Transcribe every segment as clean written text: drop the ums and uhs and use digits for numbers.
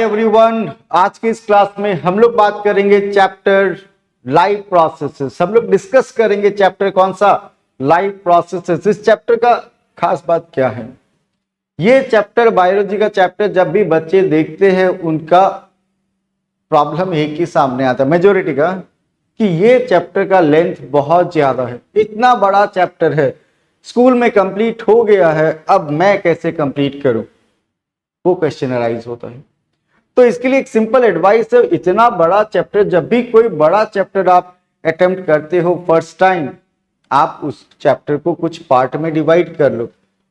Everyone, आज की इस क्लास में हम लोग बात करेंगे चैप्टर लाइफ प्रोसेसेस। हम लोग डिस्कस करेंगे चैप्टर कौन सा, लाइफ प्रोसेसेस। इस चैप्टर का खास बात क्या है, ये चैप्टर बायोलॉजी का चैप्टर जब भी बच्चे देखते हैं उनका प्रॉब्लम एक ही सामने आता है मेजोरिटी का, कि ये चैप्टर का लेंथ बहुत ज्यादा है। इतना बड़ा चैप्टर है, स्कूल में कंप्लीट हो गया है, अब मैं कैसे कंप्लीट करूं, वो क्वेश्चन अराइज होता है। तो इसके लिए एक सिंपल एडवाइस है, इतना बड़ा चैप्टर, जब भी कोई बड़ा चैप्टर आप अटेम्प्ट करते हो फर्स्ट टाइम, आप उस चैप्टर को कुछ पार्ट में डिवाइड कर लो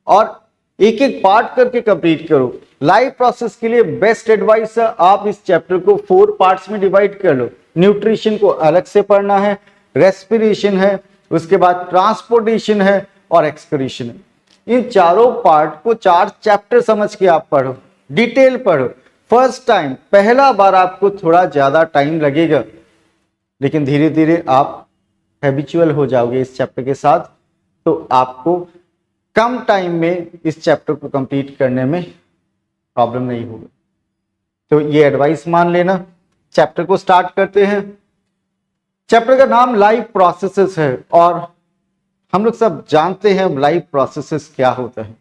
और एक एक पार्ट करके कंप्लीट करो। लाइफ प्रोसेस के लिए बेस्ट एडवाइस है, आप इस चैप्टर को 4 पार्ट्स में डिवाइड कर लो। न्यूट्रिशन को अलग से पढ़ना है, रेस्पिरेशन है, उसके बाद ट्रांसपोर्टेशन है और एक्सक्रीशन है। इन चारों पार्ट को 4 चैप्टर समझ के आप पढ़ो, डिटेल पढ़ो। फर्स्ट टाइम, पहला बार आपको थोड़ा ज्यादा टाइम लगेगा, लेकिन धीरे धीरे आप हैबिचुअल हो जाओगे इस चैप्टर के साथ, तो आपको कम टाइम में इस चैप्टर को कंप्लीट करने में प्रॉब्लम नहीं होगी। तो ये एडवाइस मान लेना। चैप्टर को स्टार्ट करते हैं। चैप्टर का नाम लाइफ प्रोसेसेस है और हम लोग सब जानते हैं लाइफ प्रोसेसेस क्या होता है।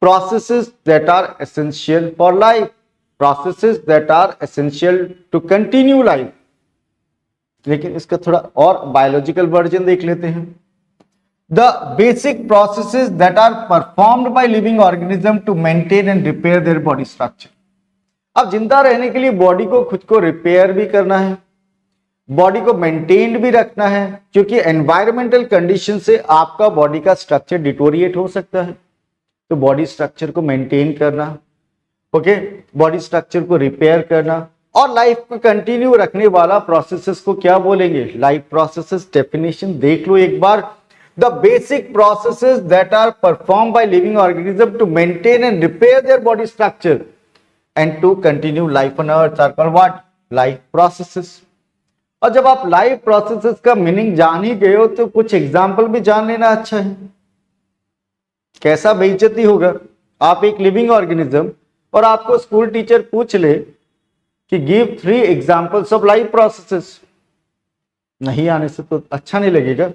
Processes that are essential for life, processes that are essential to continue life. लेकिन इसका थोड़ा और बायोलॉजिकल वर्जन देख लेते हैं। The basic processes that are performed by living organism to maintain and repair their body structure. अब जिंदा रहने के लिए बॉडी को खुद को रिपेयर भी करना है, बॉडी को मेंटेन भी रखना है, क्योंकि एनवायरमेंटल कंडीशन से आपका बॉडी का स्ट्रक्चर डिटोरिएट हो सकता है। तो बॉडी स्ट्रक्चर को मेंटेन करना, ओके, बॉडी स्ट्रक्चर को रिपेयर करना और लाइफ को कंटिन्यू रखने वाला प्रोसेसेस को क्या बोलेंगे, लाइफ प्रोसेसेस। डेफिनेशन देख लो एक बार। The basic processes that are perform by living organism to maintain and repair their body structure and to continue life on earth are called what, life processes. और जब आप लाइफ प्रोसेसेस का meaning जान ही गए हो तो कुछ एग्जाम्पल भी जान लेना अच्छा है। कैसा बेइज्जती होगा, आप एक लिविंग ऑर्गेनिज्म और आपको स्कूल टीचर पूछ ले कि give 3 examples of life processes, नहीं आने से तो अच्छा नहीं लगेगा।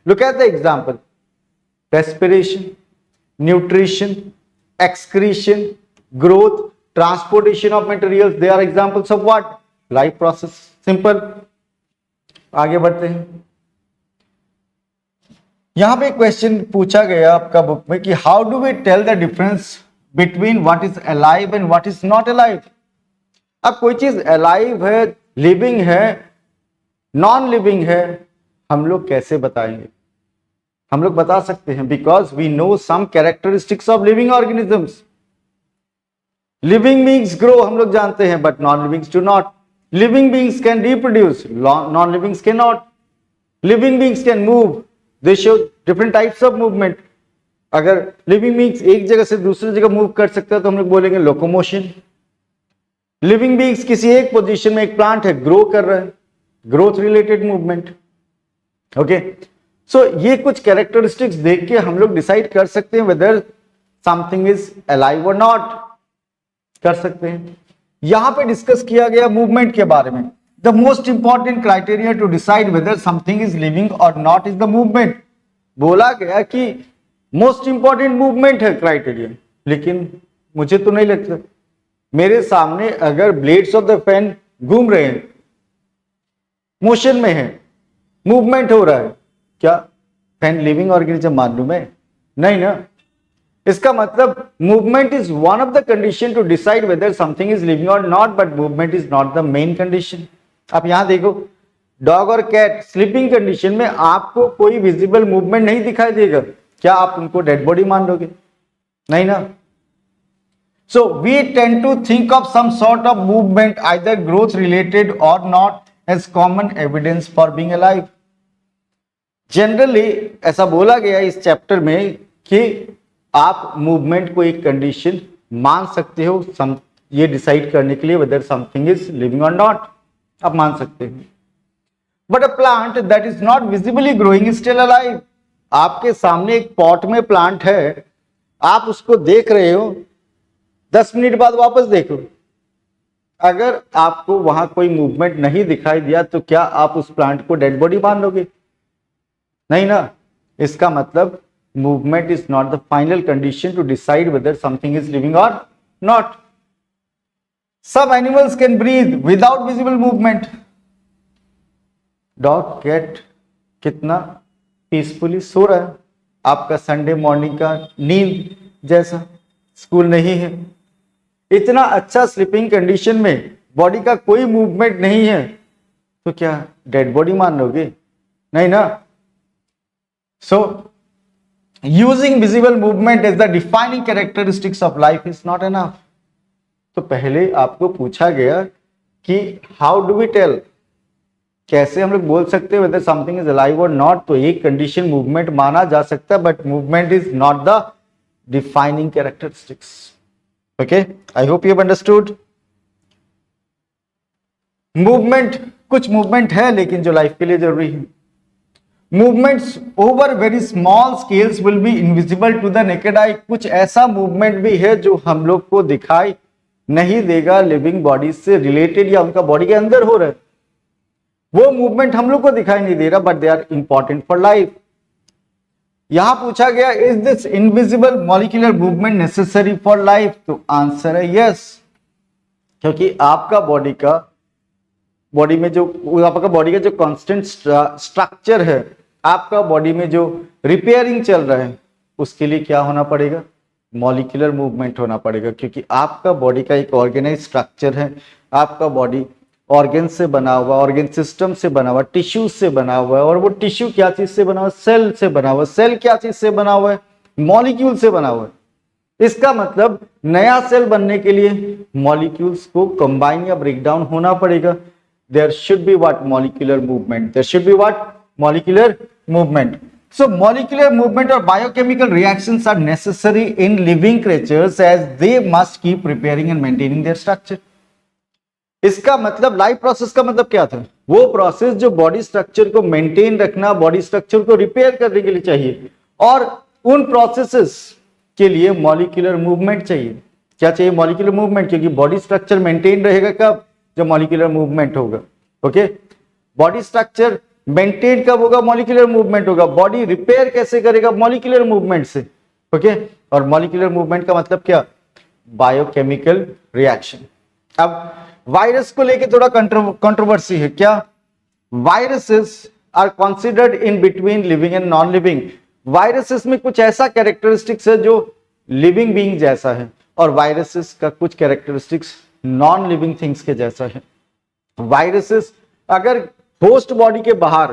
Look at the example, respiration, nutrition, excretion, growth, transportation of materials, they are examples of what, life process. Simple. आगे बढ़ते हैं। यहां पे क्वेश्चन पूछा गया आपका बुक में कि how do we tell the difference between what is alive and what is not alive. अब कोई चीज अलाइव है, लिविंग है, नॉन लिविंग है, हम लोग कैसे बताएंगे? हम लोग बता सकते हैं, because we know some characteristics of living organisms. Living beings grow, हम लोग जानते हैं, but non livings do not. Living beings can reproduce, non livings can not. Living beings can move, they show different types of movement. अगर living beings एक जगह से दूसरी जगह मूव कर सकता है तो हम लोग बोलेंगे लोकोमोशन। लिविंग बीइंग्स किसी एक पोजीशन में, एक प्लांट है, ग्रो कर रहा है, ग्रोथ रिलेटेड मूवमेंट। ओके, सो ये कुछ कैरेक्टरिस्टिक्स देख के हम लोग डिसाइड कर सकते हैं वेदर समथिंग इज अलाइव और नॉट, कर सकते हैं। यहां पे डिस्कस किया गया मूवमेंट के बारे में। The most important criteria to decide whether something is living और नॉट इज द मूवमेंट। बोला गया कि मोस्ट इंपॉर्टेंट मूवमेंट है क्राइटेरिया, लेकिन मुझे तो नहीं लगता। मेरे सामने अगर ब्लेड्स ऑफ द फैन घूम रहे हैं, मोशन में है, मूवमेंट हो रहा है, क्या फैन लिविंग ऑर्गेनिज्म मालूम है? नहीं ना। इसका मतलब movement is one of the condition to decide whether something is living और not, but movement is not the main condition. आप यहां देखो, डॉग और कैट स्लीपिंग कंडीशन में आपको कोई विजिबल मूवमेंट नहीं दिखाई देगा, क्या आप उनको डेड बॉडी मान लोगे? नहीं ना। So we tend to think of some sort of movement, either growth related or not, as common evidence for being alive. Generally ऐसा बोला गया इस चैप्टर में कि आप मूवमेंट को एक कंडीशन मान सकते हो ये डिसाइड करने के लिए whether something is living or not, आप मान सकते हैं। But a plant that is not visibly growing is still alive. आपके सामने एक पॉट में प्लांट है, आप उसको देख रहे हो, 10 मिनट बाद वापस देखो, अगर आपको वहां कोई मूवमेंट नहीं दिखाई दिया तो क्या आप उस प्लांट को डेड बॉडी मान लोगे? नहीं ना। इसका मतलब movement is not the final condition to decide whether something is living और not. Some animals can breathe without visible movement. Dog, cat कितना पीसफुली सो रहा है, आपका संडे मॉर्निंग का नींद जैसा, स्कूल नहीं है, इतना अच्छा स्लीपिंग कंडीशन में बॉडी का कोई मूवमेंट नहीं है, तो क्या डेड बॉडी मान लोगे? नहीं ना। So using visible movement as the defining characteristics of life is not enough. तो पहले आपको पूछा गया कि हाउ डू वी टेल, कैसे हम लोग बोल सकते हैं वेदर समथिंग इज अलाइव और नॉट। तो एक कंडीशन मूवमेंट माना जा सकता है, but movement is not the defining characteristics. Okay, I hope you have understood. Movement, कुछ मूवमेंट है लेकिन जो लाइफ के लिए जरूरी है। Movements over very small scales will be invisible to the naked eye. कुछ ऐसा मूवमेंट भी है जो हम लोग को दिखाई नहीं देगा, लिविंग बॉडी से रिलेटेड या उनका बॉडी के अंदर हो रहा है, वो मूवमेंट हम लोग को दिखाई नहीं दे रहा, but they are important for life. यहां पूछा गया is this invisible molecular movement necessary for life? तो आंसर है यस, क्योंकि आपका बॉडी में जो कांस्टेंट स्ट्रक्चर है, आपका बॉडी में जो रिपेयरिंग चल रहा है, उसके लिए क्या होना पड़ेगा? मॉलिक्यूलर मूवमेंट होना पड़ेगा, क्योंकि आपका बॉडी का एक ऑर्गेनाइज स्ट्रक्चर है। आपका बॉडी ऑर्गन से बना हुआ, ऑर्गन सिस्टम से बना हुआ, टिश्यू से बना हुआ है, और वो टिश्यू क्या चीज से बना हुआ? सेल से बना हुआ। सेल क्या चीज से बना हुआ है? मॉलिक्यूल से बना हुआ है। इसका मतलब नया सेल बनने के लिए मॉलिक्यूल्स को कंबाइन या ब्रेकडाउन होना पड़ेगा। There should be what? Molecular movement. There should be what? Molecular movement. So molecular movement or biochemical reactions are necessary in living creatures as they must keep repairing and maintaining their structure. इसका मतलब life process का मतलब क्या था? वो process जो body structure को maintain रखना, बॉडी स्ट्रक्चर को रिपेयर करने के लिए चाहिए, और उन प्रोसेसेस के लिए मॉलिक्यूलर मूवमेंट चाहिए। क्या चाहिए? मॉलिक्यूलर मूवमेंट, क्योंकि बॉडी स्ट्रक्चर मेंटेन रहेगा कब? जब मॉलिक्यूलर मूवमेंट होगा। ओके, बॉडी स्ट्रक्चर मेंटेन कब होगा? मॉलिक्यूलर मूवमेंट होगा। बॉडी रिपेयर कैसे करेगा? मॉलिक्यूलर मूवमेंट से। ओके, और मॉलिक्यूलर मूवमेंट का मतलब क्या? Biochemical reaction. अब वायरस को लेके थोड़ा कंट्रोवर्सी है। क्या? Viruses are considered in between living and non living. Viruses में कुछ ऐसा कैरेक्टरिस्टिक्स है जो लिविंग बीइंग जैसा है, और वायरसेस का कुछ कैरेक्टरिस्टिक्स नॉन लिविंग थिंग्स के जैसा है। वायरसेस अगर होस्ट बॉडी के बाहर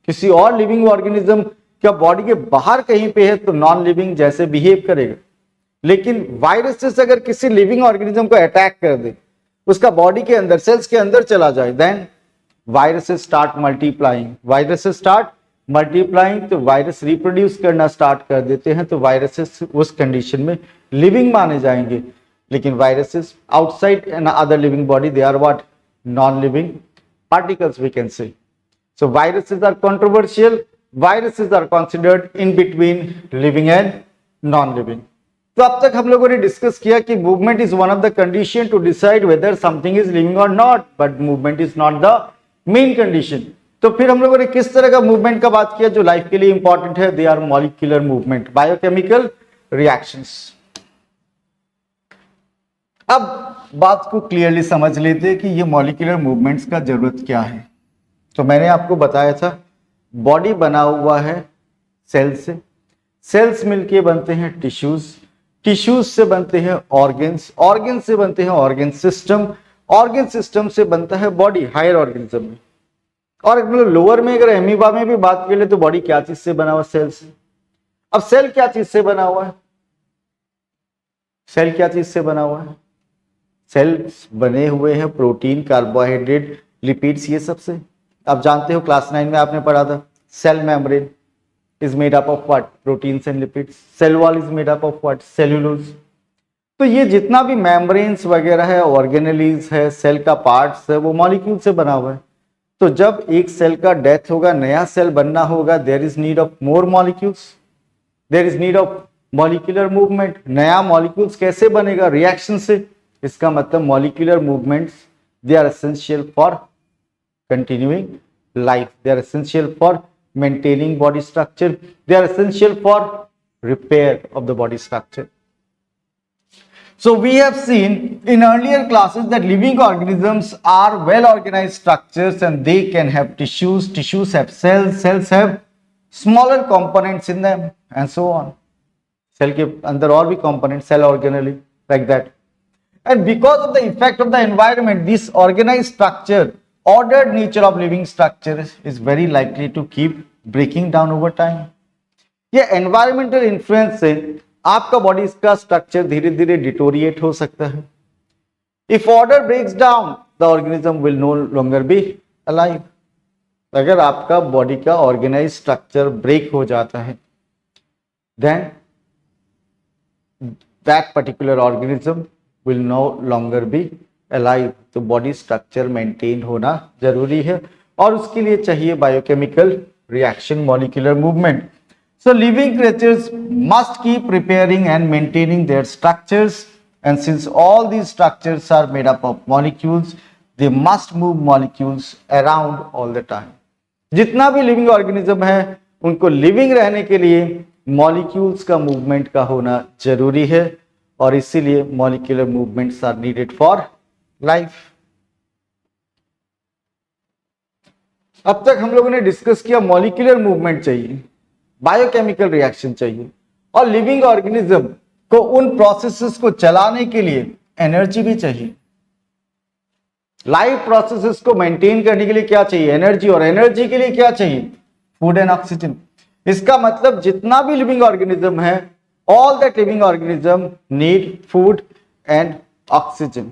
किसी और लिविंग ऑर्गेनिज्म का बॉडी के बाहर कहीं पे है तो नॉन लिविंग जैसे बिहेव करेगा, लेकिन वायरसेस अगर किसी लिविंग ऑर्गेनिज्म को अटैक कर दे, उसका बॉडी के अंदर, सेल्स के अंदर चला जाए, then viruses start multiplying. Viruses start multiplying, तो वायरस रिप्रोड्यूस करना स्टार्ट कर देते हैं, तो वायरसेस उस कंडीशन में लिविंग माने जाएंगे। लेकिन viruses outside an other living body, they are what? Non living particles we can say. So viruses are controversial. Viruses are considered in between living and non-living. तो अब तक हम लोगों ने डिस्कस किया कि movement is one of the condition to decide whether something is living और not, but movement is not the main condition. तो फिर हम लोगों ने किस तरह का मूवमेंट का बात किया जो लाइफ के लिए इंपॉर्टेंट है? They are molecular movement, biochemical reactions. अब बात को क्लियरली समझ लेते हैं कि ये मॉलिक्यूलर मूवमेंट्स का जरूरत क्या है। तो मैंने आपको बताया था बॉडी बना हुआ है सेल से, सेल्स मिलके बनते हैं टिश्यूज, टिश्यूज से बनते हैं ऑर्गन्स, ऑर्गन से बनते हैं ऑर्गन सिस्टम, ऑर्गन सिस्टम से बनता है बॉडी हायर ऑर्गेनिज्म में। और मतलब लोअर में अगर एमीबा में भी बात कर ले तो बॉडी क्या चीज से बना हुआ? सेल से। अब सेल क्या चीज से बना हुआ है? सेल क्या चीज से बना हुआ है? सेल्स बने हुए हैं प्रोटीन, कार्बोहाइड्रेट, लिपिड्स, ये सब से। आप जानते हो क्लास 9 में आपने पढ़ा था cell membrane is made up of what? Proteins and lipids. Cell wall is made up of what? Cellulose. तो ये जितना भी मेम्ब्रेन्स वगैरह है, ऑर्गेनेलीज है, सेल का पार्ट्स है, वो मॉलिक्यूल से बना हुआ है। तो जब एक सेल का डेथ होगा, नया सेल बनना होगा, there is need of more molecules, there is need of molecular movement. नया मॉलिक्यूल्स कैसे बनेगा? रिएक्शन से। इसका मतलब molecular movements they are essential for continuing life, they are essential for maintaining body structure, they are essential for repair of the body structure. So we have seen in earlier classes that living organisms are well organized structures and they can have tissues, tissues have cells, cells have smaller components in them and so on. Cell के अंदर और भी components, cell organelle like that. And because of the effect of the environment, this organized structure, ordered nature of living structure is very likely to keep breaking down over time. ये environmental influence से आपका body का structure धीरे धीरे deteriorate हो सकता है. If order breaks down the organism will no longer be alive. अगर आपका बॉडी का ऑर्गेनाइज स्ट्रक्चर ब्रेक हो जाता है then that particular organism will no longer be alive. तो बॉडी स्ट्रक्चर मेंटेन होना जरूरी है और उसके लिए चाहिए biochemical reaction, molecular movement. So living creatures must keep repairing and maintaining their structures, and since all these structures are made up of molecules, they must move molecules around all the time. जितना भी living organism है उनको living रहने के लिए molecules का movement का होना जरूरी है और इसीलिए molecular movements are needed for life. अब तक हम लोगों ने डिस्कस किया molecular movement चाहिए, बायोकेमिकल रिएक्शन चाहिए और लिविंग ऑर्गेनिज्म को उन प्रोसेसेस को चलाने के लिए एनर्जी भी चाहिए. लाइफ प्रोसेसेस को मेंटेन करने के लिए क्या चाहिए? एनर्जी. और एनर्जी के लिए क्या चाहिए? Food and oxygen. इसका मतलब जितना भी लिविंग ऑर्गेनिज्म है, all that living organism need food and oxygen.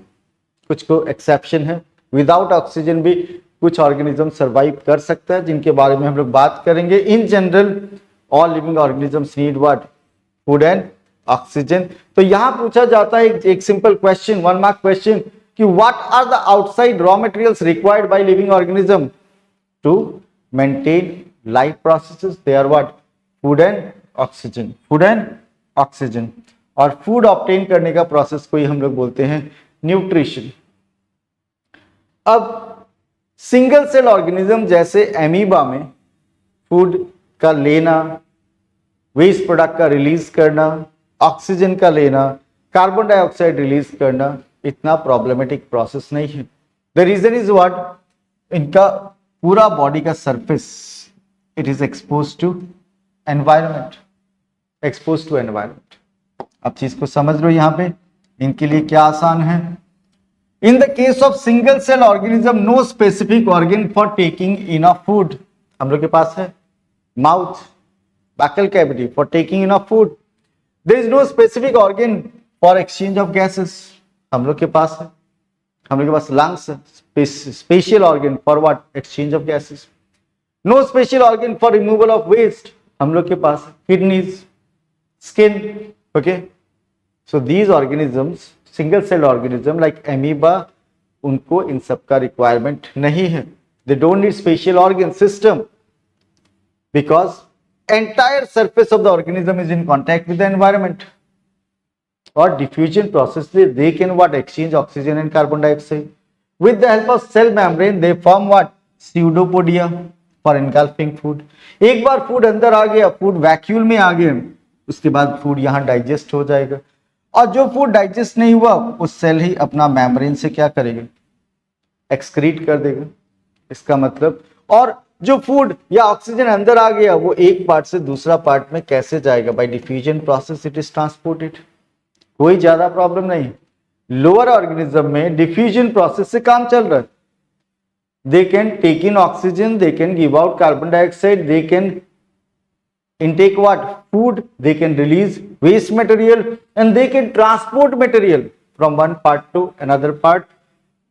कुछ को एक्सेप्शन है, विदाउट ऑक्सीजन भी कुछ ऑर्गेनिज्म सर्वाइव कर सकता है, जिनके बारे में हम लोग बात करेंगे. In general all living organisms need what? Food and oxygen. तो यहां पूछा जाता है एक सिंपल क्वेश्चन, 1 मार्क क्वेश्चन कि what are the outside raw materials required by living organism to maintain life processes? They are what? Food and oxygen. Food and oxygen. और food obtain करने का प्रोसेस को ही हम लोग बोलते हैं न्यूट्रिशन. अब सिंगल सेल ऑर्गेनिज्म जैसे एमीबा में फूड का लेना, वेस्ट प्रोडक्ट का रिलीज करना, ऑक्सीजन का लेना, कार्बन डाइऑक्साइड रिलीज करना इतना प्रॉब्लमेटिक प्रोसेस नहीं है. The reason is what? इनका पूरा बॉडी का surface it is expose to environment, expose to environment. अब चीज को समझ लो यहां पे इनके लिए क्या आसान है. In the case of single cell organism no specific organ for taking enough food. हम लोग के पास है mouth, buccal cavity for taking enough food. There is no specific organ for exchange of gases. हम लोग के पास है, हम लोग के पास lungs है, special organ for what? Exchange of gases. No special organ for removal of waste. हम लोग के पास kidneys, skin. Okay. So these organisms, single cell organism like amoeba, उनको इन सब का requirement नहीं है. They don't need special organ system. Because entire surface of the organism is in contact with the environment. Or diffusion process, they can what? Exchange oxygen and carbon dioxide. With the help of cell membrane, they form what? Pseudopodia for engulfing food. एक बार food अंदर आ गया, food vacuole में आ गया, उसके बाद food यहाँ digest हो जाएगा. और जो फूड डाइजेस्ट नहीं हुआ उस सेल ही अपना मेम्ब्रेन से क्या करेगा? एक्सक्रीट कर देगा. इसका मतलब और जो फूड या ऑक्सीजन अंदर आ गया वो एक पार्ट से दूसरा पार्ट में कैसे जाएगा? By diffusion process it is transported. कोई ज्यादा प्रॉब्लम नहीं. लोअर ऑर्गेनिज्म में डिफ्यूजन प्रोसेस से काम चल रहा है. They can take in oxygen, they can give out carbon dioxide, they can intake what? Food, they can release waste material and they can transport material from one part to another part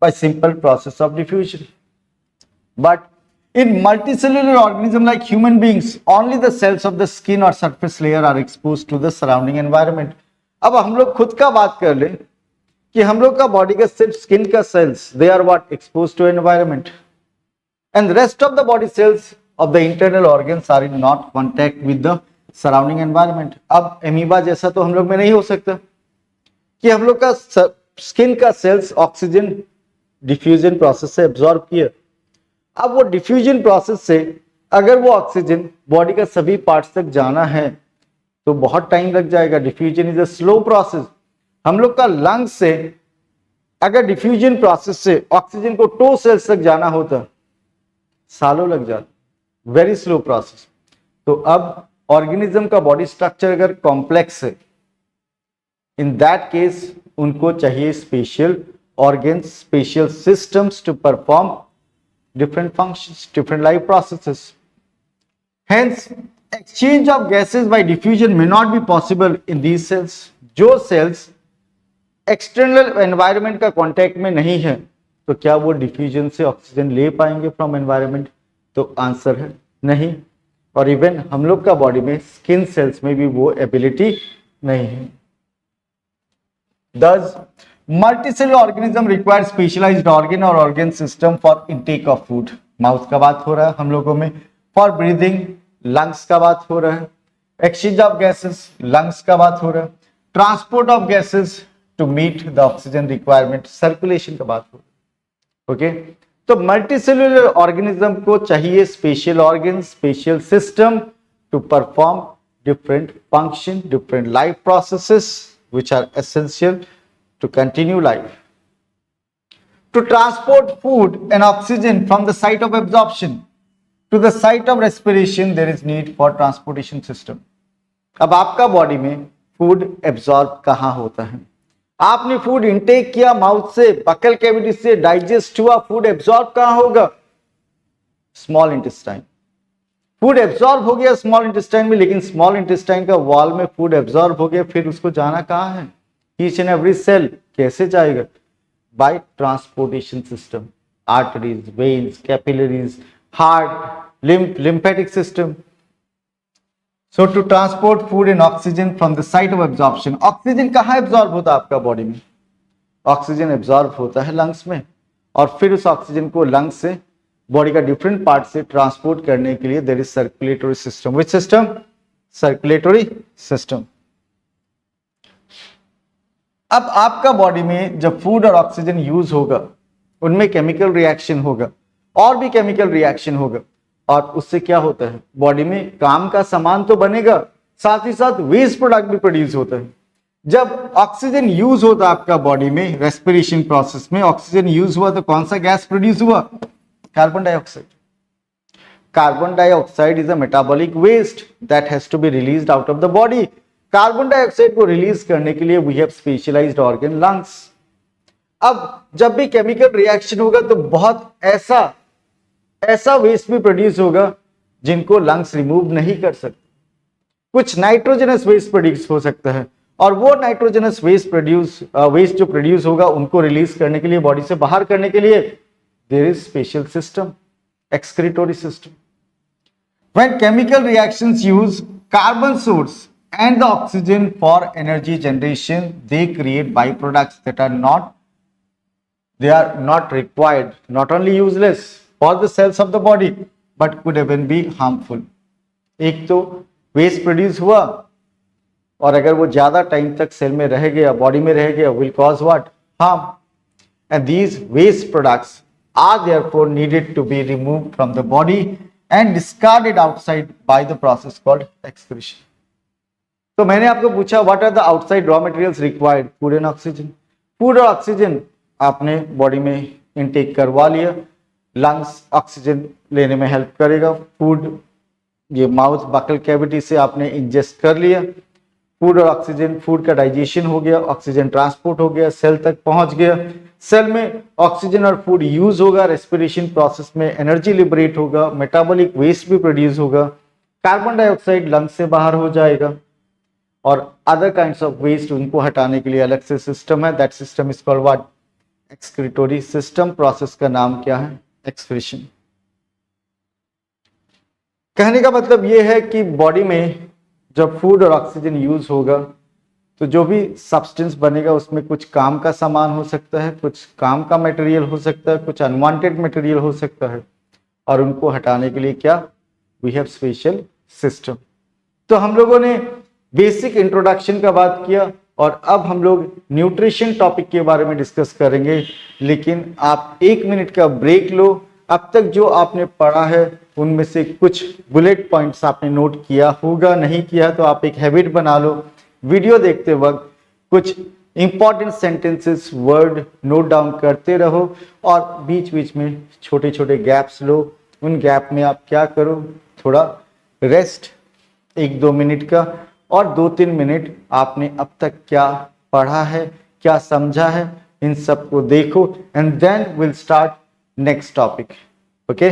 by simple process of diffusion. But in multicellular organism like human beings, only the cells of the skin or surface layer are exposed to the surrounding environment. अब हम लोग खुद का बात कर ले कि हम लोग का बॉडी का सिर्फ स्किन का sales, they are what? Exposed to environment, and the rest of the body cells of the internal organs are in not contact with the surrounding environment. अब एमीबा जैसा तो हम लोग में नहीं हो सकता कि हम लोग का स्किन का सेल्स ऑक्सीजन डिफ्यूजन प्रोसेस से एब्जॉर्ब किया। अब वो डिफ्यूजन प्रोसेस से अगर वो ऑक्सीजन बॉडी का सभी पार्ट्स तक जाना है तो बहुत टाइम लग जाएगा। Diffusion is a slow process. हम लोग का लंग्स से अगर डिफ्यूजन प्रोसेस से ऑक्सीजन को 2 सेल्स तक जाना होता सालों लग जाता, वेरी स्लो प्रोसेस। तो अब ऑर्गेनिज्म का बॉडी स्ट्रक्चर अगर कॉम्प्लेक्स है, इन दैट केस उनको चाहिए special organs, special systems to perform different functions, different life processes. Hence, exchange of gases by diffusion may not be possible in these cells. जो cells external environment का contact में नहीं है तो क्या वो diffusion से ऑक्सीजन ले पाएंगे from environment? तो आंसर है नहीं। और इवन हम लोग का बॉडी में स्किन सेल्स में भी वो एबिलिटी नहीं है। Thus, multicellular organism requires specialized organ और organ system for intake of food. Mouth का बात हो रहा है हम लोगों में, फॉर ब्रीदिंग लंग्स का बात हो रहा है, एक्सचेंज ऑफ गैसेस लंग्स का बात हो रहा है, transport of gases to meet the oxygen requirement circulation का बात हो रहा है। ओके, तो मल्टीसेल्युलर ऑर्गेनिज्म को चाहिए special organ, special system to perform different function, different life processes which are essential to continue life. To transport food and oxygen from the site of absorption to the site of respiration, there is need for transportation system. अब आपका body में food absorb कहाँ होता है? आपने food intake किया mouth से, buccal cavity से डाइजेस्ट हुआ, फूड एब्जॉर्ब कहाँ होगा? Small intestine. फूड एब्जॉर्ब हो गया स्मॉल इंटेस्टाइन में, लेकिन स्मॉल इंटेस्टाइन का वॉल में फूड एब्जॉर्ब हो गया, फिर उसको जाना कहाँ है? ईच एंड एवरी सेल कैसे जाएगा? By transportation system, arteries, veins, capillaries, heart, lymphatic system. So to transport food and oxygen from the site of absorption. Oxygen कहाँ एब्जॉर्ब होता है आपका बॉडी में? ऑक्सीजन एब्जॉर्ब होता है लंग्स में, और फिर उस ऑक्सीजन को लंग्स से बॉडी का डिफरेंट पार्ट से ट्रांसपोर्ट करने के लिए there is circulatory system. Which system? Circulatory system. अब आपका बॉडी में जब फूड और ऑक्सीजन यूज होगा, उनमें केमिकल रिएक्शन होगा और भी केमिकल रिएक्शन होगा, और उससे क्या होता है? बॉडी में काम का सामान तो बनेगा, साथ ही साथ वेस्ट प्रोडक्ट भी प्रोड्यूस होता है। जब ऑक्सीजन यूज होता है आपका बॉडी में, रेस्पिरेशन प्रोसेस में ऑक्सीजन यूज हुआ तो कौन सा गैस प्रोड्यूस हुआ? Carbon dioxide. Carbon dioxide is a metabolic waste that has to be released out of the body. Carbon dioxide को रिलीज करने के लिए we have specialized organ lungs. अब जब भी केमिकल रिएक्शन होगा तो बहुत ऐसा वेस्ट भी प्रोड्यूस होगा जिनको लंग्स रिमूव नहीं कर सकते। कुछ नाइट्रोजनस वेस्ट प्रोड्यूस हो सकता है, और वो नाइट्रोजनस वेस्ट जो प्रोड्यूस होगा उनको रिलीज करने के लिए, बॉडी से बाहर करने के लिए there is special system, excretory system. When chemical reactions use carbon source and the oxygen for energy generation, they create byproducts that are not required, not only useless for the cells of the body, but could even be harmful. एक तो waste produce हुआ, और अगर वो ज्यादा time तक cell में रह गया, बॉडी में रह गया, will cause what? Harm. And these waste products are therefore needed to be removed from the body and discarded outside by the process called excretion. तो मैंने आपको पूछा what are the outside raw materials required? Food and oxygen. Food और oxygen आपने body में intake करवा लिया, lungs oxygen लेने में हेल्प करेगा। फूड ये माउथ बकल कैविटी से आपने इंजेस्ट कर लिया, फूड और ऑक्सीजन, फूड का डाइजेशन हो गया, ऑक्सीजन ट्रांसपोर्ट हो गया, सेल तक पहुंच गया, सेल में ऑक्सीजन और फूड यूज होगा, रेस्पिरेशन प्रोसेस में एनर्जी लिबरेट होगा, मेटाबॉलिक वेस्ट भी प्रोड्यूस होगा, कार्बन डाइऑक्साइड लंग्स से बाहर हो जाएगा, और अदर काइंड्स ऑफ वेस्ट उनको हटाने के लिए अलग से सिस्टम है। That system is called what? एक्सक्रीटोरी system. Process का नाम क्या है? एक्सक्रीशन। कहने का मतलब यह है कि बॉडी में जब फूड और ऑक्सीजन यूज होगा तो जो भी सब्सटेंस बनेगा उसमें कुछ काम का सामान हो सकता है, कुछ काम का मटेरियल हो सकता है, कुछ अनवांटेड मटेरियल हो सकता है, और उनको हटाने के लिए क्या? We have special system. तो हम लोगों ने बेसिक इंट्रोडक्शन का बात किया और अब हम लोग न्यूट्रिशन टॉपिक के बारे में डिस्कस करेंगे, लेकिन आप 1 मिनट का ब्रेक लो। अब तक जो आपने पढ़ा है उनमें से कुछ बुलेट पॉइंट्स आपने नोट किया होगा, नहीं किया तो आप एक हैबिट बना लो, वीडियो देखते वक्त कुछ important sentences word note down करते रहो और बीच बीच में छोटे छोटे गैप्स लो। उन गैप में आप क्या करो, थोड़ा रेस्ट 1-2 मिनट का, और 2-3 मिनट आपने अब तक क्या पढ़ा है, क्या समझा है, इन सब को देखो and then will start next topic. Okay,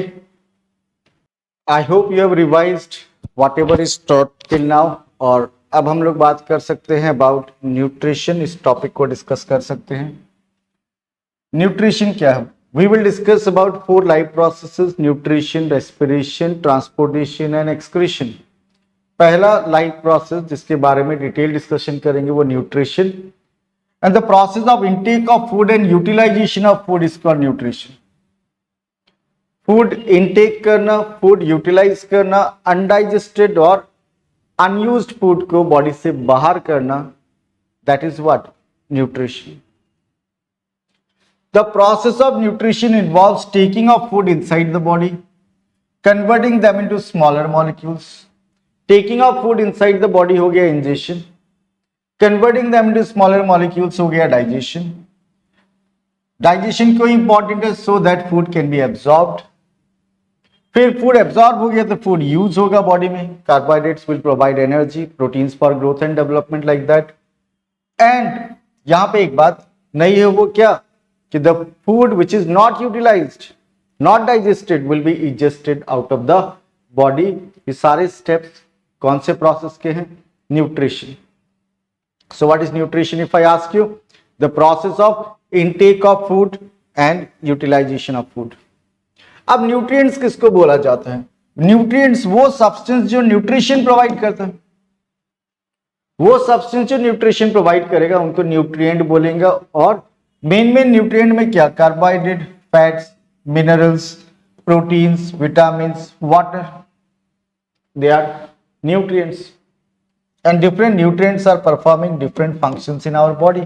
I hope you have revised whatever is taught till now. और अब हम लोग बात कर सकते हैं अबाउट न्यूट्रिशन, इस टॉपिक को डिस्कस कर सकते हैं। न्यूट्रिशन क्या है? We will discuss about 4 life processes: nutrition, respiration, transportation and excretion. पहला लाइफ प्रोसेस जिसके बारे में डिटेल डिस्कशन करेंगे वो nutrition, and the process of intake of food and utilization of food is called nutrition. Food intake करना, food utilize करना, undigested और unused food को बॉडी से बाहर करना, that is what? Nutrition. The process of nutrition involves taking of food inside the body, converting them into smaller molecules. Taking of food inside the body हो गया ingestion, converting them into smaller molecules हो गया digestion. Digestion क्यों important है? So that food can be absorbed. फिर food absorb हो गया तो फूड यूज होगा बॉडी में. Carbohydrates will provide energy, proteins for growth and development like that. And यहां पे एक बात नहीं है, वो क्या कि the food which is not utilised, not digested will be egested out of the body. ये सारे स्टेप्स कौन से प्रोसेस के हैं? Nutrition. So what is nutrition? If I ask you, the process of intake of food and utilization of food. अब nutrients किसको बोला जाता है? न्यूट्रिएंट्स वो सब्सटेंस जो न्यूट्रिशन प्रोवाइड करता है, वो सब्सटेंस जो न्यूट्रिशन प्रोवाइड करेगा उनको न्यूट्रिएंट बोलेंगे. और मेन न्यूट्रिएंट में क्या? Carbohydrate, fats, minerals, proteins, vitamins, water, they are nutrients, and different nutrients are performing different functions in our body.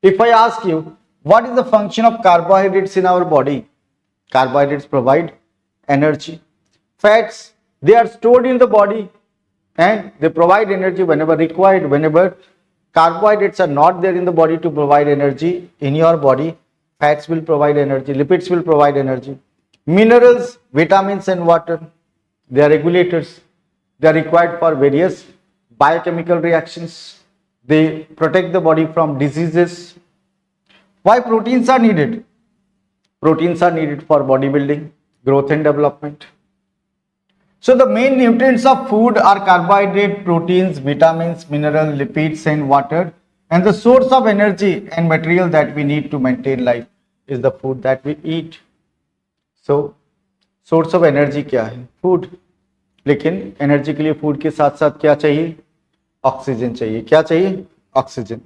If I ask you, what is the function of carbohydrates in our body? Carbohydrates provide energy. Fats, they are stored in the body and they provide energy whenever required. Whenever carbohydrates are not there in the body to provide energy in your body, fats will provide energy, lipids will provide energy. Minerals, vitamins and water, they are regulators. They are required for various biochemical reactions. They protect the body from diseases. Why proteins are needed? Proteins are needed for bodybuilding, growth and development. So the main nutrients of food are carbohydrate, proteins, vitamins, minerals, lipids and water. And the source of energy and material that we need to maintain life is the food that we eat. So source of energy क्या है? Food. लेकिन energy के लिए food के साथ साथ क्या चाहिए? ऑक्सीजन चाहिए. क्या चाहिए? Oxygen.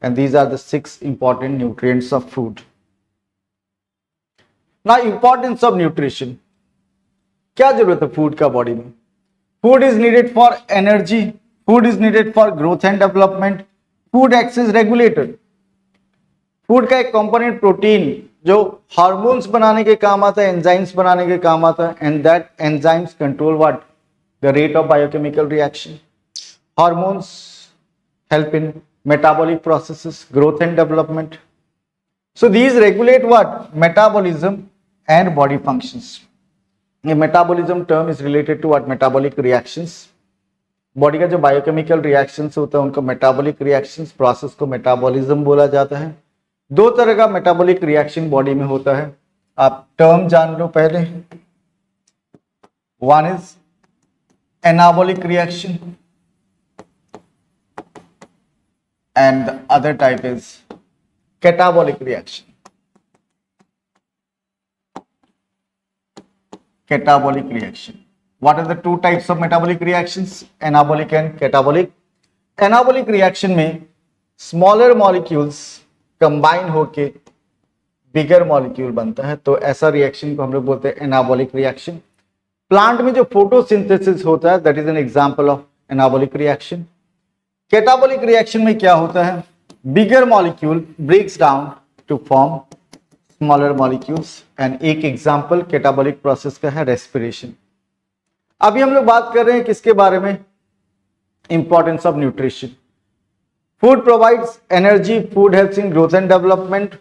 And these are the 6 important nutrients of food. Now importance of nutrition. क्या जरूरत है फूड का बॉडी में? Food is needed for energy, food is needed for growth and development, food acts as regulator. Food का एक component protein जो hormones बनाने के काम आता है, एंजाइम्स बनाने के काम आता है, and that enzymes control what? The rate of biochemical reaction. Hormones help in metabolic processes, growth and development. So these regulate what? Metabolism and body functions. A metabolism term is related to what? Metabolic reactions. Body का जो biochemical reactions होता है उनको metabolic reactions, process को metabolism बोला जाता है. 2 तरह का मेटाबॉलिक रिएक्शन बॉडी में होता है. आप टर्म जान लो पहले. One is anabolic reaction and the other type is catabolic reaction. Catabolic reaction. What are the 2 types of metabolic reactions? Anabolic and catabolic. Anabolic reaction में smaller molecules combine होके bigger molecule बनता है, तो ऐसा reaction को हम लोग बोलते हैं एनाबॉलिक रिएक्शन. प्लांट में जो फोटोसिंथेसिस होता है that is an example of anabolic reaction. Catabolic reaction में क्या होता है, bigger molecule breaks down to form smaller molecules and एक एग्जांपल कैटाबॉलिक प्रोसेस का है रेस्पिरेशन। अभी हम लोग बात कर रहे हैं किसके बारे में, importance of nutrition. Food provides energy, food helps in growth and development,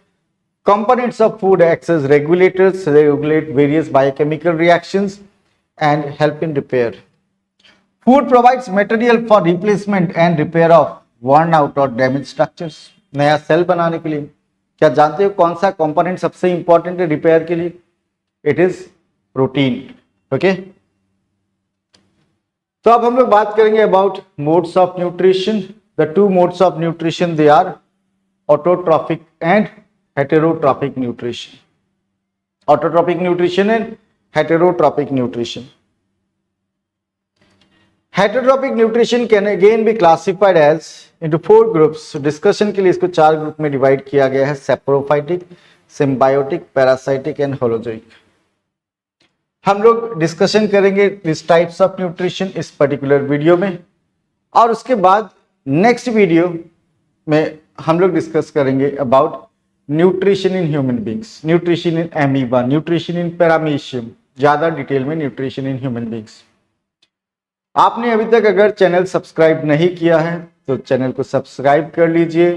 components of food acts as regulators, regulate various biochemical reactions and help in repair. Food provides material for replacement and repair of worn out or damaged structures. नया cell बनाने के लिए क्या जानते हो कौन सा component सबसे इंपॉर्टेंट है रिपेयर के लिए? It is protein. ओके, तो अब हम लोग बात करेंगे about modes of nutrition. The two modes of nutrition they are autotrophic and heterotrophic nutrition. Autotrophic nutrition and heterotrophic nutrition. Heterotrophic nutrition can again be classified as into four groups. So discussion के लिए इसको 4 group में divide किया गया है, saprophytic, symbiotic, parasitic and holozoic. हम लोग discussion करेंगे दिस टाइप्स ऑफ न्यूट्रिशन इस पर्टिकुलर वीडियो में, और उसके बाद नेक्स्ट वीडियो में हम लोग डिस्कस करेंगे about nutrition in human beings, nutrition in amoeba, nutrition in paramecium, ज्यादा डिटेल में न्यूट्रिशन इन ह्यूमन बींग्स। आपने अभी तक अगर चैनल सब्सक्राइब नहीं किया है तो चैनल को सब्सक्राइब कर लीजिए,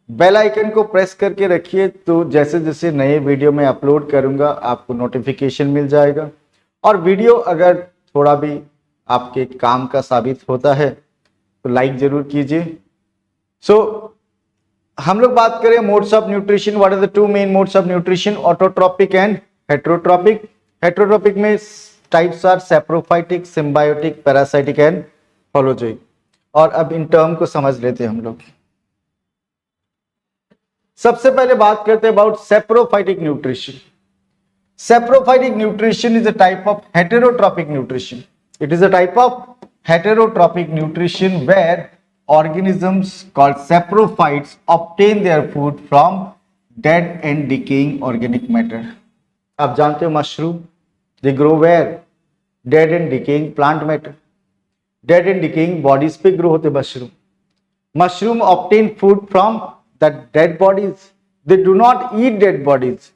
बेल आइकन को प्रेस करके रखिए, तो जैसे जैसे नए वीडियो में अपलोड करूंगा आपको नोटिफिकेशन मिल जाएगा। और वीडियो अगर थोड़ा भी आपके काम का साबित होता है तो लाइक जरूर कीजिए। सो हम लोग बात करें modes of nutrition. What are the two main modes of nutrition, autotrophic and heterotrophic. Heterotrophic में types are saprophytic, symbiotic, parasitic and holozoic. और अब इन टर्म को समझ लेते हैं हम लोग। सबसे पहले बात करते हैं about saprophytic nutrition. Saprophytic nutrition is a type of heterotrophic nutrition. It is a type of heterotropic nutrition where organisms called saprophytes obtain their food from dead and decaying organic matter. आप जानते हो mushroom, they grow where? Dead and decaying plant matter. Dead and decaying bodies पे grow होते mushroom. Mushroom obtain food from the dead bodies. They do not eat dead bodies.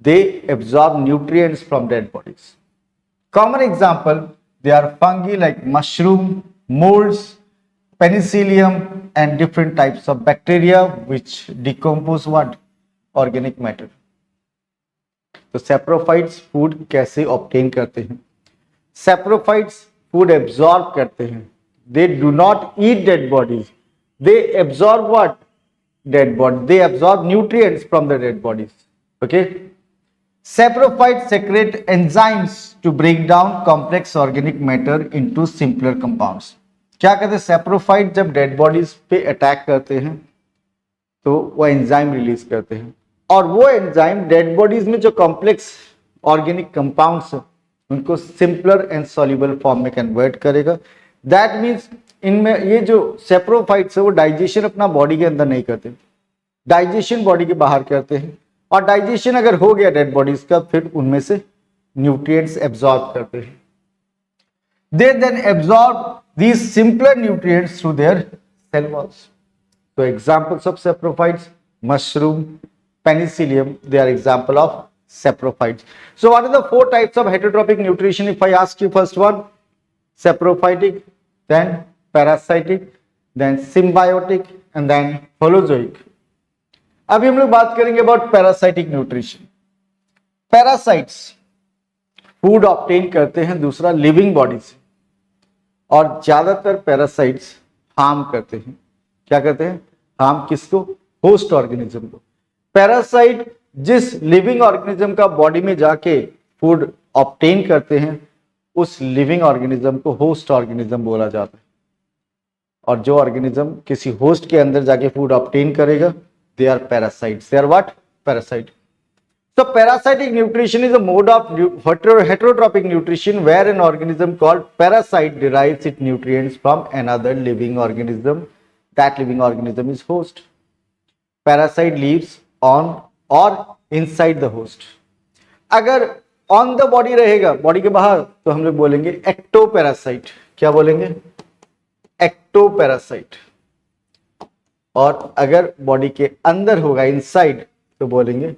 They absorb nutrients from dead bodies. Common example, they are fungi like mushroom, molds, penicillium and different types of bacteria which decompose what? Organic matter. तो saprophytes food कैसे obtain करते हैं? Saprophytes food absorb करते हैं. They do not eat dead bodies. They absorb what? Dead body. They absorb nutrients from the dead bodies. Okay? Saprophytes secrete enzymes to break down complex organic matter into simpler compounds. क्या कहते हैं, saprophyte जब dead bodies पे attack करते हैं तो वो enzyme release करते हैं, और वो एंजाइम डेड बॉडीज में जो कॉम्प्लेक्स ऑर्गेनिक कंपाउंड्स हैं उनको सिंपलर एंड सॉल्युबल फॉर्म में कन्वर्ट करेगा। दैट मीन्स इनमें ये जो सैप्रोफाइट्स है वो डाइजेशन अपना बॉडी के अंदर नहीं करते, डाइजेशन बॉडी के बाहर करते हैं, और डाइजेशन अगर हो गया डेड बॉडीज का फिर उनमें से न्यूट्रिएंट्स एब्जॉर्ब करते हैं। They then absorb these simpler nutrients through their cell walls. So examples of saprophytes, mushroom, penicillium, they are example of saprophytes. So what are the 4 types of heterotrophic nutrition? If I ask you first one, saprophytic, then parasitic, then symbiotic and then holozoic. अभी हम लोग बात करेंगे about parasitic nutrition. Parasites food obtain करते हैं दूसरा living body से, और ज्यादातर पैरासाइट्स हार्म करते हैं। क्या करते हैं? हार्म किसको? होस्ट ऑर्गेनिज्म को। पैरासाइट जिस लिविंग ऑर्गेनिज्म का बॉडी में जाके फूड ऑब्टेन करते हैं उस लिविंग ऑर्गेनिज्म को होस्ट ऑर्गेनिज्म बोला जाता है, और जो ऑर्गेनिज्म किसी होस्ट के अंदर जाके फूड ऑब्टेन करेगा they are parasites. They are what? Parasite. So parasitic nutrition is a mode of heterotrophic nutrition where an organism called parasite derives its nutrients from another living organism. That living organism is host. Parasite lives on or inside the host. अगर on the body रहेगा, body के बाहर, तो हम लोग बोलेंगे ectoparacyte. क्या बोलेंगे? Ectoparacyte. और अगर बॉडी के अंदर होगा इनसाइड तो बोलेंगे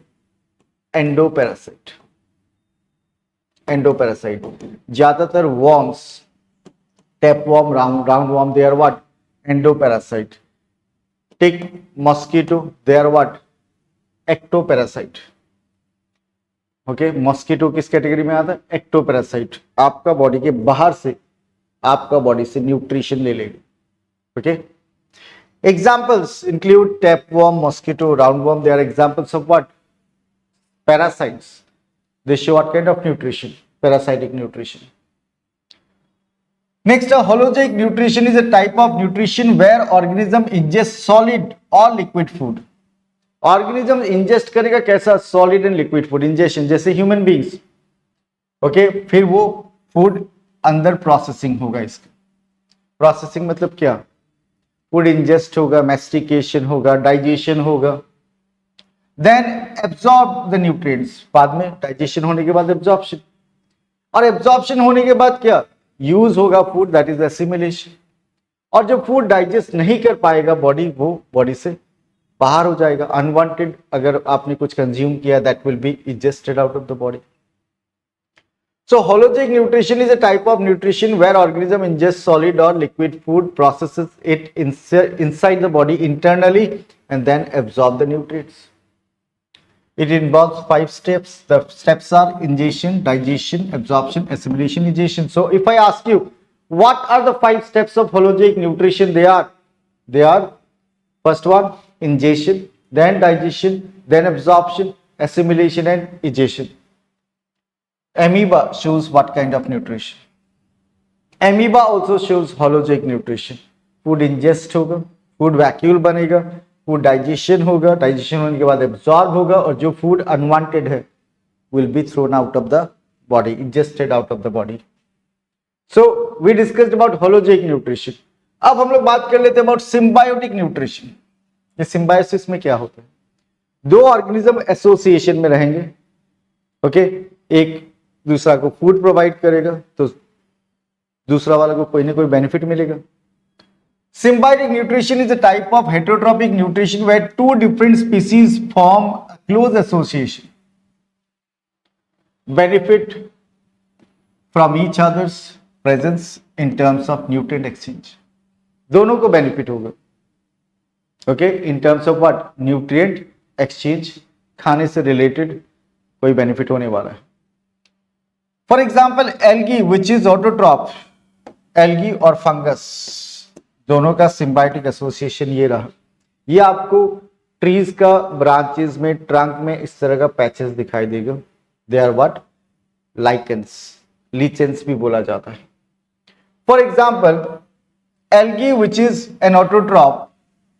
एंडोपैरासाइट। एंडोपैरासाइट ज्यादातर worms, tapeworm, round worm, they are what? Endoparasite. Tick, mosquito, they are what? Ectoparasite. Okay, mosquito किस कैटेगरी में आता है? एक्टोपैरासाइट। आपका बॉडी के बाहर से, आपका बॉडी से न्यूट्रिशन ले लेगी। Okay, examples include tapeworm, mosquito, roundworm, they are examples of what? Parasites. They show what kind of nutrition? Parasitic nutrition. Next, a holozoic nutrition is a type of nutrition where organism ingests solid or liquid food. Organism ingest करेगा कैसा? Solid and liquid food. Ingestion जैसे human beings. Okay, फिर वो food अंदर processing होगा इसका. Processing मतलब क्या? Food ingest होगा, mastication होगा, digestion होगा. Then absorb the nutrients. बाद में digestion होने के बाद absorption. और absorption होने के बाद क्या? यूज होगा फूड, दैट इज assimilation. और जब फूड डाइजेस्ट नहीं कर पाएगा बॉडी, वो बॉडी से बाहर हो जाएगा, अनवांटेड। अगर आपने कुछ कंज्यूम किया, that will be egested out of the body. So holozoic nutrition is a type of nutrition where organism ingests solid or liquid food, processes it inside the body internally and then absorb the nutrients. It involves 5 steps. The steps are ingestion, digestion, absorption, assimilation, egestion. So if I ask you, what are the 5 steps of holozoic nutrition? They are first one, ingestion, then digestion, then absorption, assimilation and egestion. Amoeba shows what kind of nutrition? Amoeba also shows holozoic nutrition. Food ingest होगा, food vacuole बनेगा, food digestion होगा, digestion होने के बाद absorb होगा, और जो food unwanted है will be thrown out of the body, ingested out of the body. So we discussed about holozoic nutrition. अब हम लोग बात कर लेते हैं अबाउट सिम्बायोटिक न्यूट्रिशन. ये सिम्बायोसिस में क्या होता है? दो ऑर्गेनिज्म एसोसिएशन में रहेंगे. ओके, एक दूसरा को फूड प्रोवाइड करेगा तो दूसरा वाला को कोई ना कोई बेनिफिट मिलेगा. Symbiotic nutrition is a type of heterotrophic nutrition where two different species form a close association. Benefit from each other's presence in terms of nutrient exchange. दोनों को बेनिफिट होगा. Okay, in terms of what? Nutrient exchange. खाने से related कोई benefit होने वाला है. For example algae which is autotroph. Algae और फंगस दोनों का सिम्बायोटिक एसोसिएशन ये रहा. ये आपको ट्रीज का ब्रांचेस में, ट्रंक में इस तरह का पैचेस दिखाई देगा. They are what? Lichens, lichens भी बोला जाता है. For example algae which is an autotroph,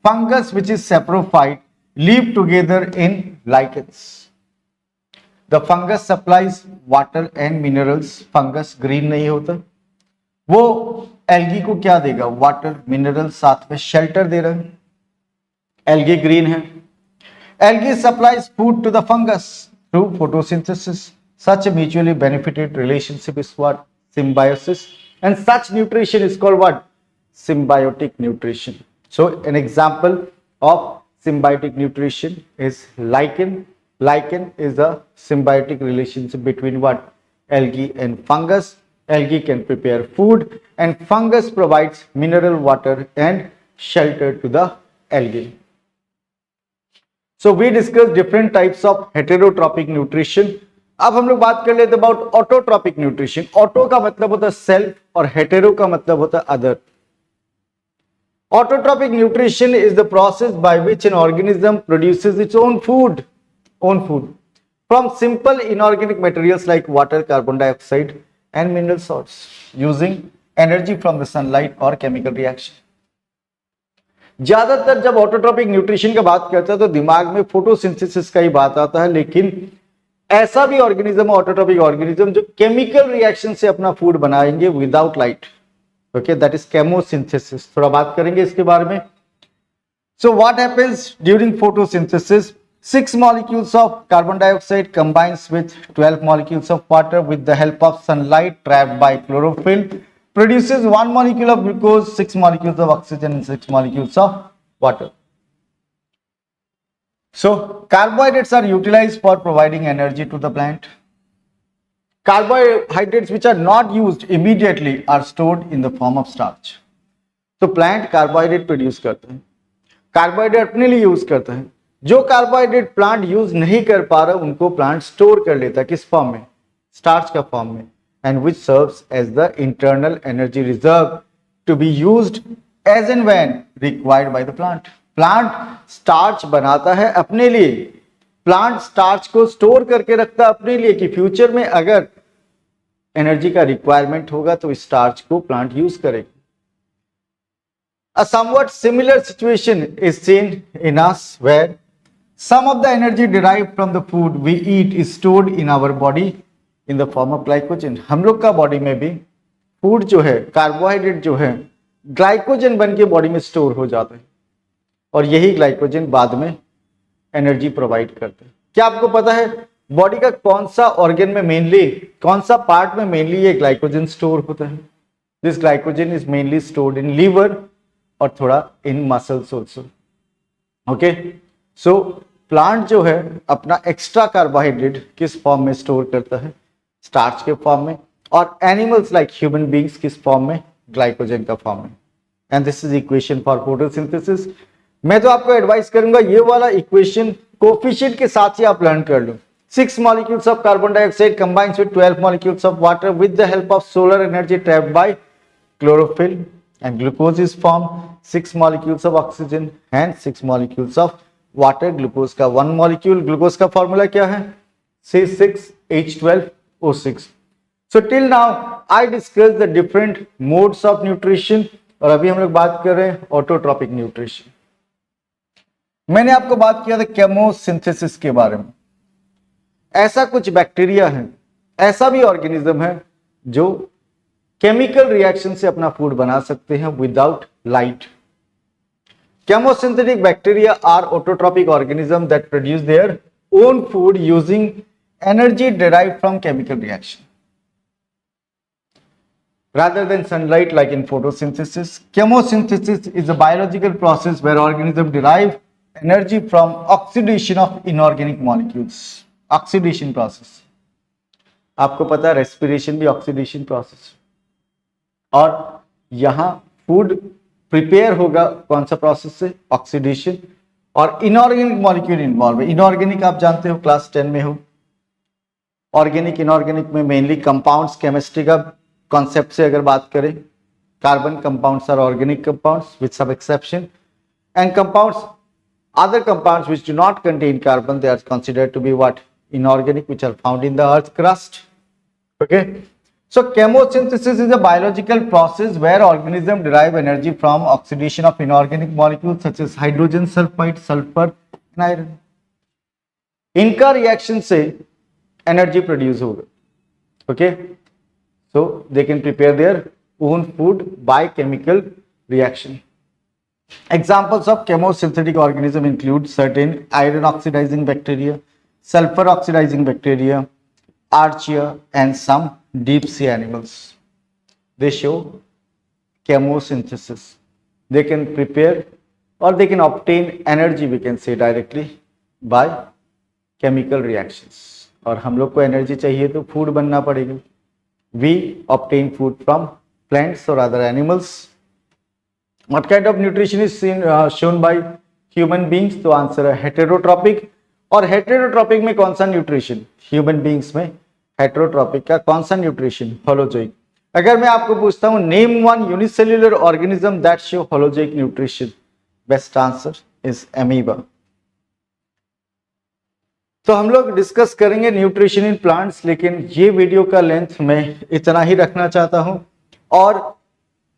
fungus which is saprophyte live together in lichens. The fungus supplies water and minerals. Fungus green नहीं होता, वो एल्गी को क्या देगा? वाटर, मिनरल, साथ में शेल्टर दे रहा है. एल्गी ग्रीन है. Algae supplies food to the fungus through photosynthesis. Such a mutually benefited relationship is what? Symbiosis. And such nutrition is called what? Symbiotic nutrition. So an example of symbiotic nutrition is lichen. Lichen is a symbiotic relationship between what? Algae and fungus. Algae can prepare food and fungus provides mineral water and shelter to the algae. So we discussed different types of heterotrophic nutrition. अब हम लोग बात कर लेते हैं about autotrophic nutrition. Auto का मतलब होता है सेल्फ और हेटेरो का मतलब होता है other. Autotrophic nutrition is the process by which an organism produces its own food from simple inorganic materials like water, carbon dioxide and mineral salts using energy from the sunlight or chemical reaction. ज्यादातर जब autotrophic nutrition की बात करते हैं तो दिमाग में photosynthesis का ही बात आता है, लेकिन ऐसा भी ऑर्गेनिज्म, ऑटोट्रॉपिक ऑर्गेनिज्म जो केमिकल रिएक्शन से अपना फूड बनाएंगे without light. Okay, that is chemosynthesis. थोड़ा बात करेंगे इसके बारे में. So what happens during photosynthesis? 6 molecules of carbon dioxide combines with 12 molecules of water with the help of sunlight trapped by chlorophyll, produces 1 molecule of glucose, 6 molecules of oxygen and 6 molecules of water. So carbohydrates are utilized for providing energy to the plant. Carbohydrates which are not used immediately are stored in the form of starch. तो plant carbohydrate produce करता है, carbohydrate अपने लिए use करता है। जो carbohydrate plant use नहीं कर पा रहा उनको प्लांट स्टोर कर लेता है, किस फॉर्म में? स्टार्च का फॉर्म में, and which serves as the internal energy reserve to be used as and when required by the plant. Plant starch बनाता है अपने लिए, प्लांट स्टार्च को स्टोर करके रखता है अपने लिए कि फ्यूचर में अगर एनर्जी का रिक्वायरमेंट होगा तो इस स्टार्च को प्लांट यूज करेगा। A somewhat similar situation is seen in us where some of the energy derived from the food we eat is stored in our body in the form of glycogen। हम लोग का body में भी food जो है, carbohydrate जो है, glycogen बन के बॉडी में स्टोर हो जाता है और यही ग्लाइकोजन बाद में एनर्जी प्रोवाइड करते हैं। क्या आपको पता है बॉडी का कौन सा ऑर्गन में मेनली, कौन सा पार्ट में मेनली ये ग्लाइकोजन स्टोर होता है? This glycogen is mainly stored in liver और थोड़ा in muscles also. Okay, so plant जो है अपना एक्स्ट्रा कार्बोहाइड्रेट किस फॉर्म में स्टोर करता है? स्टार्च के फॉर्म में, और एनिमल्स लाइक ह्यूमन बींग्स किस फॉर्म में? ग्लाइकोजन का फॉर्म में। And this is equation for photosynthesis. मैं तो आपको एडवाइस करूंगा ये वाला इक्वेशन कोफिशिएंट के साथ ही आप लर्न कर लो। 6 molecules of carbon dioxide combines with 12 molecules of water with the help of solar energy trapped by chlorophyll, and glucose is formed। 6 molecules of oxygen and 6 molecules of water। Glucose का 1 molecule, glucose का formula क्या है? C6H12O6। So till now I discussed the different modes of nutrition, और अभी हम लोग बात कर रहे हैं ऑटोट्रॉपिक न्यूट्रिशन। मैंने आपको बात किया था केमोसिंथेसिस के बारे में। ऐसा कुछ बैक्टीरिया है, ऐसा भी ऑर्गेनिज्म है जो केमिकल रिएक्शन से अपना फूड बना सकते हैं without light. Chemosynthetic bacteria are autotrophic organisms that produce their own food using energy derived from chemical reaction rather than sunlight like in photosynthesis। Chemosynthesis is a biological process where organisms derive energy from oxidation of inorganic molecules। Oxidation process, आपको पता है respiration भी oxidation process, और यहां food prepare होगा कौन सा process से? ऑक्सीडेशन। और इनऑर्गेनिक मॉलिक्यूल इन्वॉल्व है। इनऑर्गेनिक आप जानते हो, क्लास 10 में हो। ऑर्गेनिक इनऑर्गेनिक में मेनली कंपाउंड्स, केमिस्ट्री का कॉन्सेप्ट से अगर बात करें, carbon compounds are organic compounds with some exception, and compounds, other compounds which do not contain carbon, they are considered to be what? Inorganic, which are found in the earth crust। Okay, so chemosynthesis is a biological process where organisms derive energy from oxidation of inorganic molecules such as hydrogen sulfide, sulfur and iron। इनका reaction से energy produce होगा। Okay, so they can prepare their own food by chemical reaction। Examples of chemosynthetic organism include certain iron oxidizing bacteria, sulfur oxidizing bacteria, archaea, and some deep sea animals। They show chemosynthesis। They can prepare or they can obtain energy, we can say directly by chemical reactions। और हम लोग को energy चाहिए तो food बनना पड़ेगा। We obtain food from plants or other animals। What kind of nutrition is shown by human beings? तो answer है हेटेरोट्रॉपिक। और हेटेरोट्रॉपिक में कौन सा न्यूट्रिशन? ह्यूमन बींग्स में हेटेरोट्रॉपिक का कौन सा न्यूट्रिशन? होलोजोइक। अगर मैं आपको पूछता हूं name one unicellular organism that show holozoic nutrition, best answer is amoeba. तो हम लोग डिस्कस करेंगे न्यूट्रिशन इन प्लांट्स, लेकिन ये वीडियो का लेंथ मैं इतना ही रखना चाहता हूं, और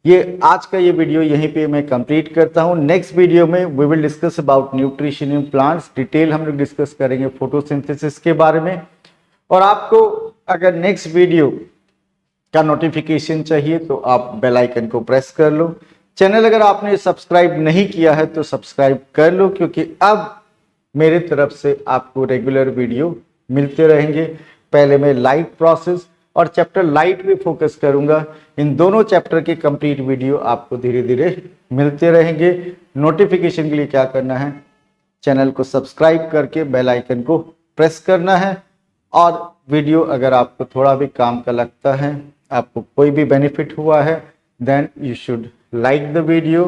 ये आज का ये वीडियो यहीं पे मैं कंप्लीट करता हूं। नेक्स्ट वीडियो में we will discuss about nutrition in plants. Detail हम लोग डिस्कस करेंगे फोटोसिंथेसिस के बारे में। और आपको अगर नेक्स्ट वीडियो का नोटिफिकेशन चाहिए तो आप बेल आइकन को प्रेस कर लो। चैनल अगर आपने सब्सक्राइब नहीं किया है तो सब्सक्राइब कर लो, क्योंकि अब मेरे तरफ से आपको रेगुलर वीडियो मिलते रहेंगे। पहले मैं लाइट प्रोसेस और चैप्टर लाइट पे फोकस करूंगा। इन दोनों चैप्टर के कंप्लीट वीडियो आपको धीरे धीरे मिलते रहेंगे। नोटिफिकेशन के लिए क्या करना है? चैनल को सब्सक्राइब करके बेल आइकन को प्रेस करना है। और वीडियो अगर आपको थोड़ा भी काम का लगता है, आपको कोई भी बेनिफिट हुआ है, then you should like the video.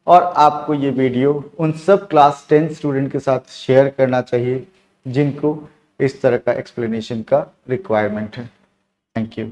और आपको ये वीडियो उन सब क्लास 10 स्टूडेंट के साथ शेयर करना चाहिए जिनको इस तरह का एक्सप्लेनेशन का रिक्वायरमेंट है। Thank you.